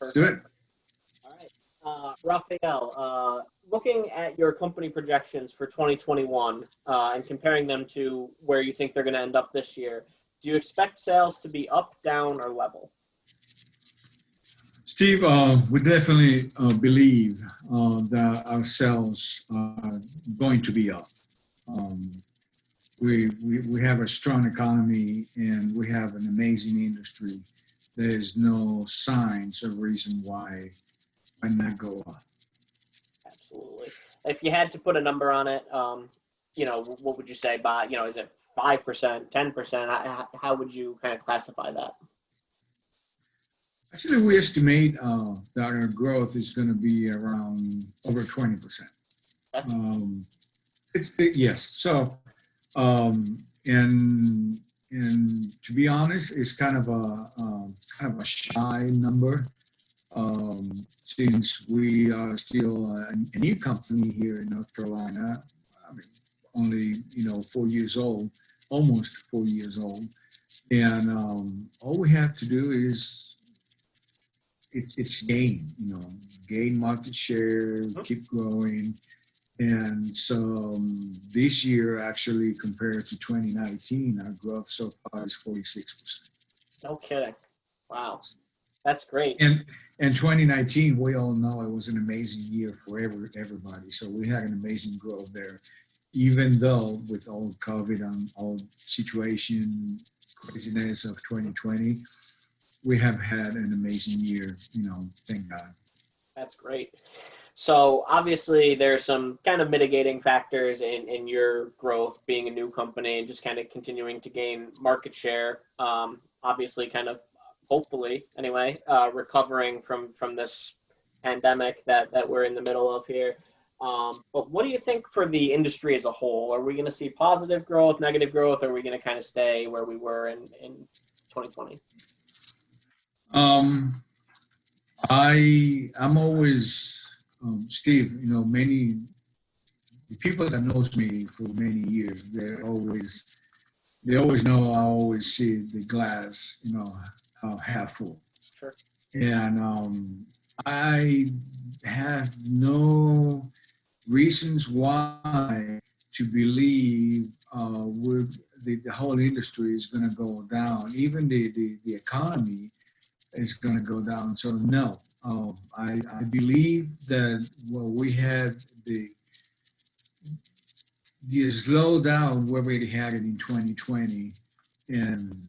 Let's do it. All right. Rafael, looking at your company projections for 2021 and comparing them to where you think they're going to end up this year, do you expect sales to be up, down, or level? Steve, we definitely believe that our sales are going to be up. We have a strong economy and we have an amazing industry. There's no signs or reason why not go up. Absolutely. If you had to put a number on it, what would you say by, is it 5%, 10%? How would you kind of classify that? Actually, we estimate that our growth is going to be around over 20%. That's yes. So, and to be honest, it's kind of a shy number since we are still a new company here in North Carolina. I mean, only 4 years old, almost 4 years old, and all we have to do is it's gain market share, keep growing. And so this year, actually, compared to 2019, our growth so far is 46%. No kidding. Wow. That's great. And 2019, we all know it was an amazing year for everybody. So we had an amazing growth there, even though with all COVID and all situation craziness of 2020, we have had an amazing year, thank God. That's great. So obviously there's some kind of mitigating factors in your growth being a new company and just kind of continuing to gain market share. Obviously kind of hopefully anyway, recovering from this pandemic that we're in the middle of here. But what do you think for the industry as a whole? Are we going to see positive growth, negative growth, or are we going to kind of stay where we were in 2020? I'm always, Steve, many people that knows me for many years, they always know I always see the glass, half full. Sure. And I have no reasons why to believe the whole industry is going to go down. Even the economy is going to go down. So no, I believe that we had the slowdown we already had it in 2020, and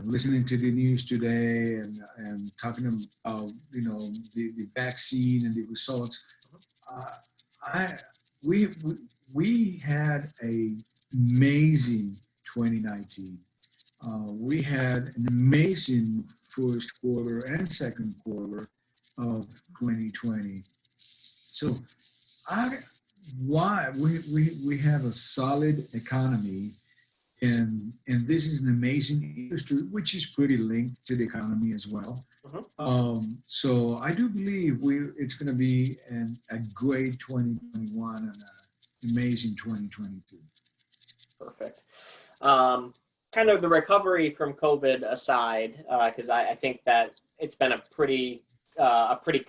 listening to the news today and talking about the vaccine and the results, we had a amazing 2019. We had an amazing first quarter and second quarter of 2020. So why we have a solid economy, and this is an amazing industry which is pretty linked to the economy as well. So I do believe it's going to be a great 2021 and an amazing 2022. Perfect. Kind of the recovery from COVID aside, because I think that it's been a pretty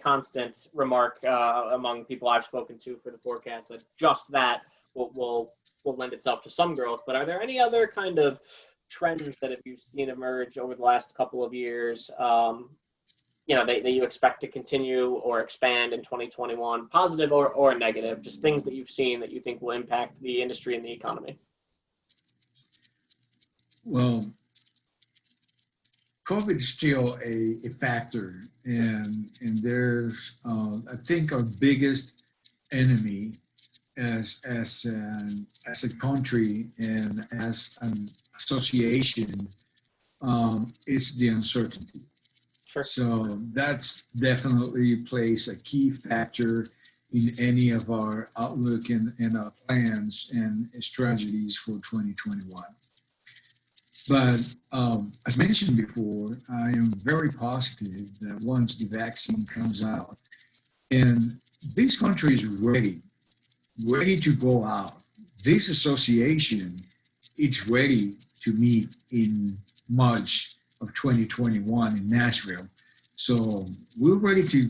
constant remark among people I've spoken to for the forecast that just that will lend itself to some growth. But are there any other kind of trends that have you seen emerge over the last couple of years, that you expect to continue or expand in 2021, positive or negative, just things that you've seen that you think will impact the industry and the economy? Well, COVID is still a factor, and there's I think our biggest enemy as a country and as an association is the uncertainty. Sure. So that's definitely plays a key factor in any of our outlook and our plans and strategies for 2021. But as mentioned before, I am very positive that once the vaccine comes out and this country is ready to go out, this association is ready to meet in March of 2021 in Nashville. So we're ready to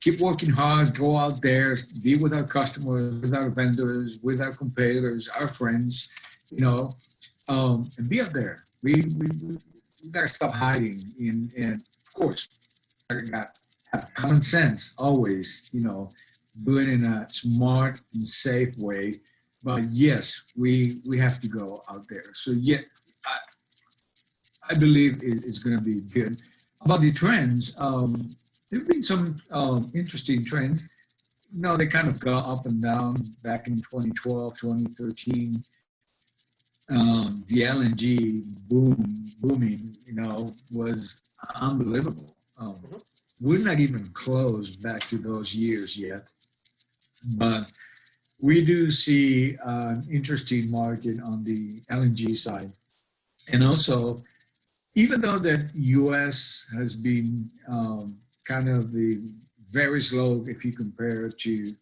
keep working hard, go out there, be with our customers, with our vendors, with our competitors, our friends, and be out there. We got to stop hiding. And of course, I got have common sense always, doing it in a smart and safe way. But yes, we have to go out there. So yeah, I believe it's going to be good. About the trends, there have been some interesting trends. They kind of go up and down back in 2012, 2013. The LNG booming, was unbelievable. We're not even close back to those years yet, but we do see an interesting market on the LNG side. And also, even though the U.S. has been kind of the very slow if you compare it to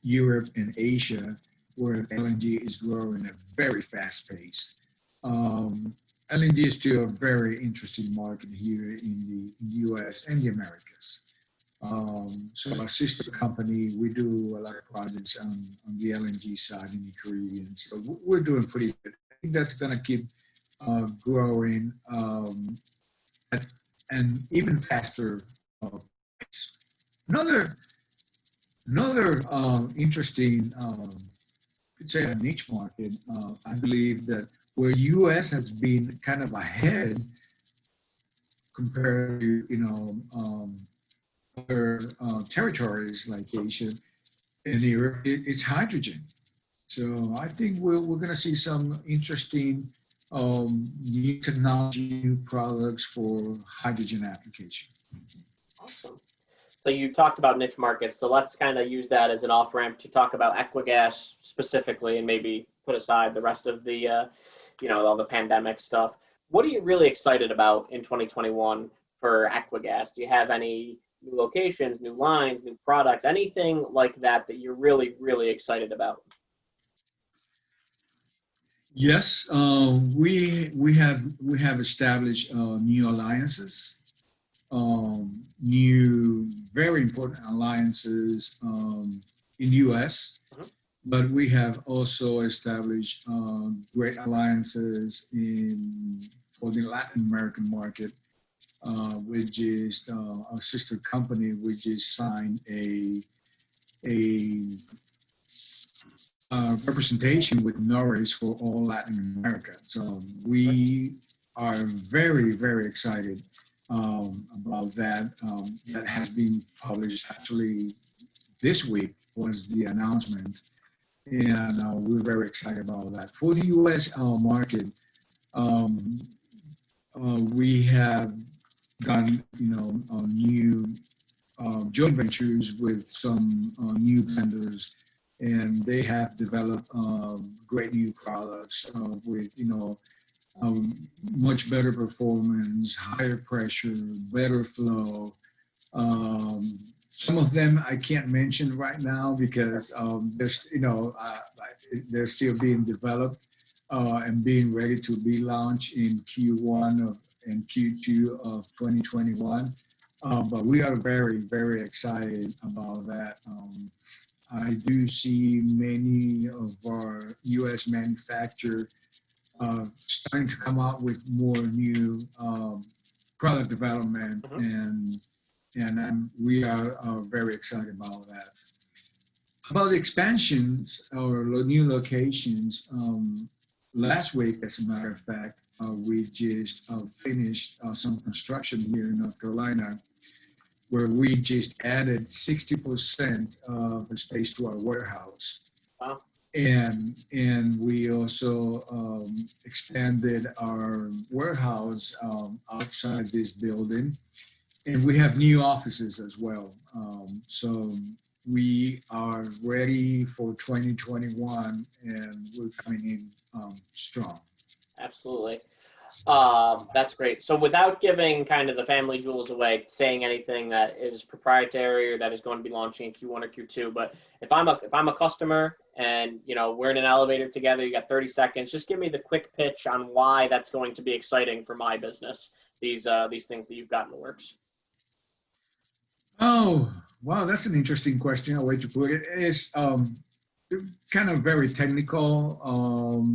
Europe and Asia, where LNG is growing at a very fast pace. LNG is still a very interesting market here in the U.S. and the Americas. So our sister company, we do a lot of projects on the LNG side in the Caribbean. So we're doing pretty good. I think that's going to keep growing at an even faster pace. Another interesting, could say a niche market. I believe that where U.S. has been kind of ahead compared to other territories like Asia and Europe, it's hydrogen. So I think we're going to see some interesting new technology, new products for hydrogen application. Awesome. So you talked about niche markets. So let's kind of use that as an off ramp to talk about Equigas specifically, and maybe put aside the rest of the, all the pandemic stuff. What are you really excited about in 2021 for Equigas? Do you have any new locations, new lines, new products, anything like that you're really, really excited about? Yes, we have established new alliances, new very important alliances in the U.S., but we have also established great alliances for the Latin American market, which is our sister company, which is signed a representation with Norris for all Latin America. So we are very, very excited about that. That has been published actually this week was the announcement, and we're very excited about that. For the U.S. market, we have done new joint ventures with some new vendors, and they have developed great new products with much better performance, higher pressure, better flow. Some of them I can't mention right now because they're still being developed and being ready to be launched in Q1 and Q2 of 2021. But we are very, very excited about that. I do see many of our U.S. manufacturers starting to come out with more new product development, and we are very excited about that. About expansions or new locations, last week, as a matter of fact, we just finished some construction here in North Carolina, where we just added 60% of the space to our warehouse. Wow. And we also expanded our warehouse outside this building, and we have new offices as well. So we are ready for 2021, and we're coming in strong. Absolutely. That's great. So without giving kind of the family jewels away, saying anything that is proprietary or that is going to be launching in Q1 or Q2, but if I'm a customer and we're in an elevator together, you got 30 seconds, just give me the quick pitch on why that's going to be exciting for my business. These things that you've got in the works. Oh, wow, that's an interesting question. A way to put it is kind of very technical.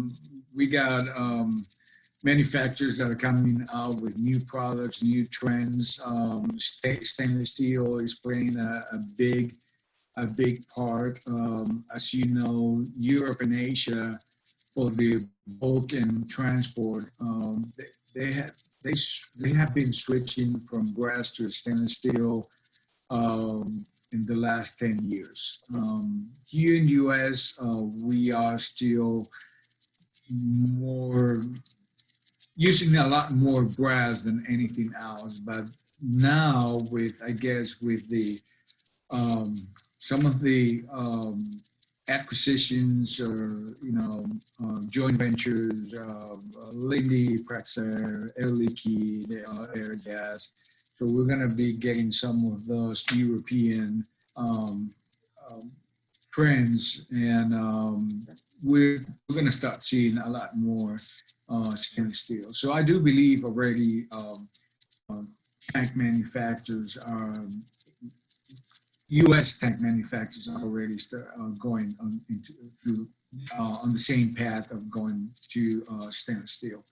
We got manufacturers that are coming out with new products, new trends. Stainless steel is playing a big part. As you know, Europe and Asia for the bulk and transport, they have they have been switching from brass to stainless steel in the last 10 years. Here in the US, we are still more using a lot more brass than anything else. But now, with I guess with the some of the acquisitions or joint ventures, Lindy, Praxair, Air Liquide, Air Gas. So we're going to be getting some of those European trends, and we're going to start seeing a lot more stainless steel. So I do believe already tank manufacturers are U.S. tank manufacturers are already going on the same path of going to stainless steel.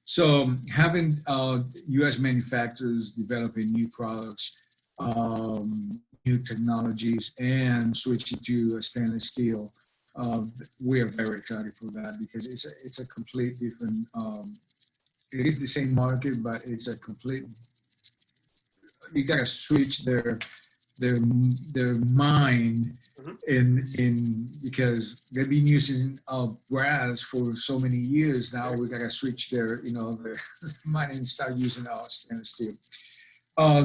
So having U.S. manufacturers developing new products, new technologies, and switching to stainless steel, we are very excited for that because it's a complete different. It is the same market, but it's a complete. You gotta switch their mind in because they've been using brass for so many years now. We gotta switch their their mind and start using stainless steel.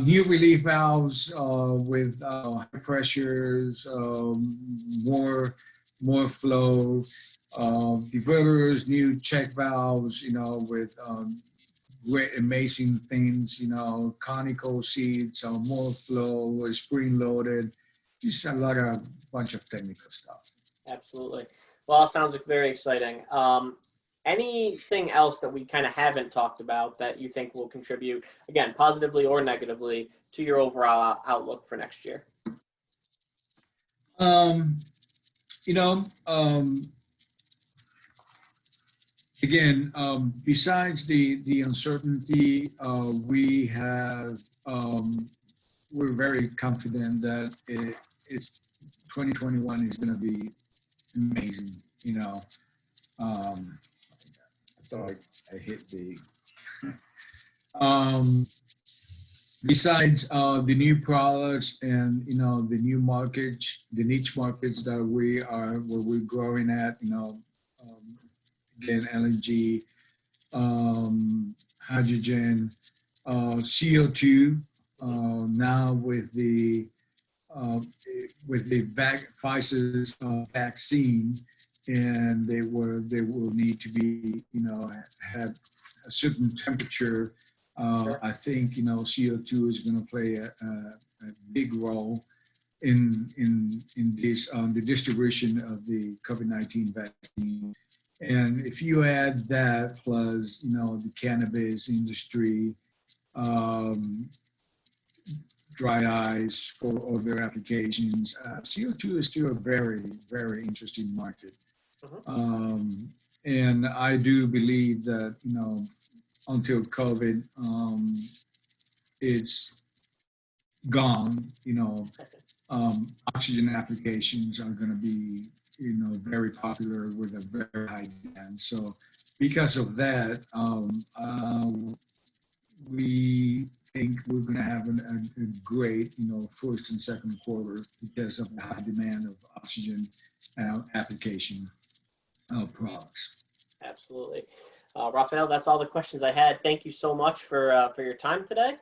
New relief valves with high pressures, more flow, diverters, new check valves, with great, amazing things, conical seats, more flow, spring loaded, just a bunch of technical stuff. Absolutely. Well, it sounds like very exciting. Anything else that we kind of haven't talked about that you think will contribute, again, positively or negatively, to your overall outlook for next year? Again, besides the uncertainty, we're very confident that it's 2021 is going to be amazing. I thought I hit the. Besides the new products and the new markets, the niche markets that where we're growing at, again LNG, hydrogen, CO2. Now with the Pfizer's vaccine, and they will need to be have a certain temperature. Sure. I think CO2 is going to play a big role in this the distribution of the COVID-19 vaccine. And if you add that plus the cannabis industry, dry ice for other applications, CO2 is still a very, very interesting market. And I do believe that until COVID it's gone, oxygen applications are going to be very popular with a very high demand. So because of that, we think we're going to have a great first and second quarter because of the high demand of oxygen application products. Absolutely. Rafael, that's all the questions I had. Thank you so much for your time today.